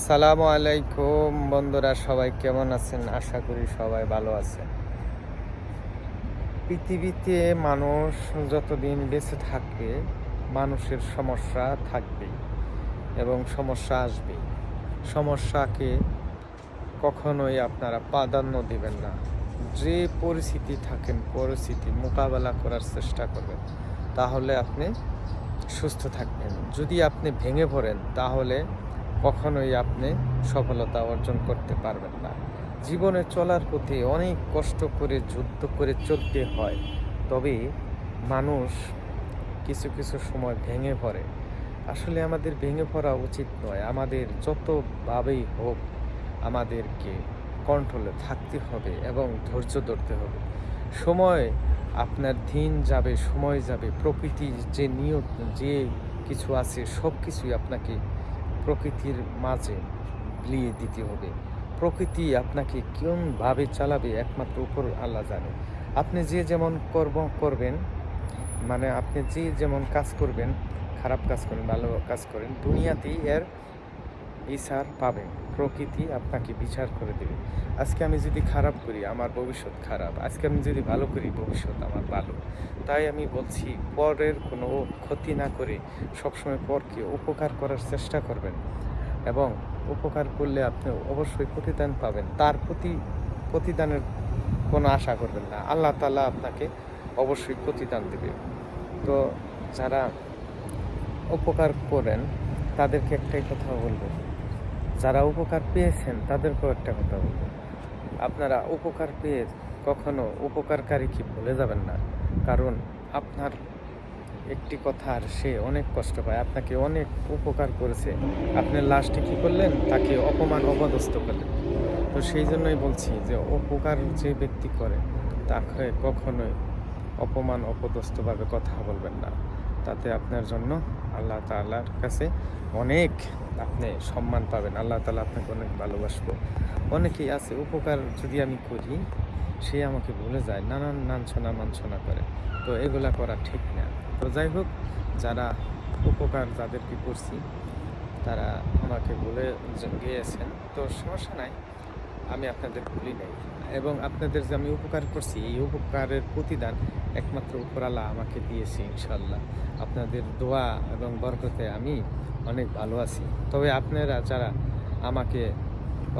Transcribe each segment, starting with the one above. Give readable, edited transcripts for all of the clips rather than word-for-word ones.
আসসালামু আলাইকুম বন্ধুরা, সবাই কেমন আছেন? আশা করি সবাই ভালো আছেন। পৃথিবীতে মানুষ যতদিন বেঁচে থাকবে, মানুষের সমস্যা থাকবেই এবং সমস্যা আসবেই। সমস্যাকে কখনোই আপনারা প্রাধান্য দিবেন না। যে পরিস্থিতি থাকেন, পরিস্থিতি মোকাবেলা করার চেষ্টা করবেন, তাহলে আপনি সুস্থ থাকবেন। যদি আপনি ভেঙে পড়েন, তাহলে কখনোই আপনি সফলতা অর্জন করতে পারবেন না। জীবনে চলার পথে অনেক কষ্ট করে যুদ্ধ করে চলতে হয়, তবে মানুষ কিছু কিছু সময় ভেঙে পড়ে। আসলে আমাদের ভেঙে পড়া উচিত নয়। আমাদের যতভাবেই হোক, আমাদেরকে কন্ট্রোলে থাকতে হবে এবং ধৈর্য ধরতে হবে। সময় আপনার দিন যাবে, সময় যাবে, প্রকৃতির যে নিয়ম, যে কিছু আছে সব কিছুই আপনাকে প্রকৃতির মাঝে বিলিয়ে দিতে হবে। প্রকৃতি আপনাকে কোনভাবে চালাবে একমাত্র উপর আল্লাহ জানে। আপনি যে যেমন করবেন, মানে আপনি যে যেমন কাজ করবেন, খারাপ কাজ করেন, ভালো কাজ করেন, দুনিয়াতেই এর বিচার পাবেন। প্রকৃতি আপনাকে বিচার করে দেবে। আজকে আমি যদি খারাপ করি, আমার ভবিষ্যৎ খারাপ। আজকে আমি যদি ভালো করি, ভবিষ্যৎ আমার ভালো। তাই আমি বলছি, পরের কোনো ক্ষতি না করে সবসময় পরকে উপকার করার চেষ্টা করবেন, এবং উপকার করলে আপনি অবশ্যই প্রতিদান পাবেন। তার প্রতিদানের কোনো আশা করবেন না। আল্লাহ তাআলা আপনাকে অবশ্যই প্রতিদান দেবে। তো যারা উপকার করেন, তাদেরকে একটাই কথা বলবো, যারা উপকার পেয়েছেন তাদেরকেও একটা কথা বলবো, আপনারা উপকার পেয়ে কখনো উপকারকারীকে ভুলে যাবেন না। কারণ আপনার একটি কথা আর সে অনেক কষ্ট পায়, আপনাকে অনেক উপকার করেছে, আপনি লাস্টে কী করলেন? তাকে অপমান অপদস্থ করলেন। তো সেই জন্যই বলছি যে উপকার যে ব্যক্তি করে, তাকে কখনোই অপমান অপদস্থভাবে কথা বলবেন না। তাতে আপনার জন্য আল্লাহ তাআলার কাছে অনেক আপনি সম্মান পাবেন। আল্লাহ তাআলা আপনাকে অনেক ভালোবাসবে। অনেকেই আছে, উপকার যদি আমি করি, সে আমাকে ভুলে যায়, নানান লাঞ্ছনা মাঞ্ছনা করে। তো এগুলা করা ঠিক না। তো যাই হোক, যারা উপকার যাদেরকে করছি, তারা আমাকে ভুলে গিয়েছেন, তো সমস্যা নাই, আমি আপনাদের ভুলি নাই। এবং আপনাদের যে আমি উপকার করছি, এই উপকারের প্রতিদান একমাত্র উপরওয়ালা আমাকে দিয়েছে ইনশাল্লাহ। আপনাদের দোয়া এবং বরকতে আমি অনেক ভালো আছি। তবে আপনারা যারা আমাকে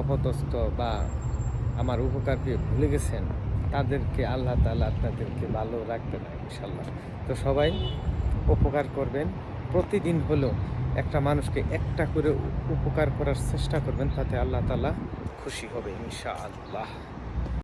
অপদস্থ বা আমার উপকার পেয়ে ভুলে গেছেন, তাদেরকে আল্লাহ তাআলা আপনাদেরকে ভালো রাখবে না ইনশাল্লাহ। তো সবাই উপকার করবেন, প্রতিদিন হলেও একটা মানুষকে একটা করে উপকার করার চেষ্টা করবেন, তাতে আল্লাহ তাআলা খুশি হবে ইনশাআল্লাহ।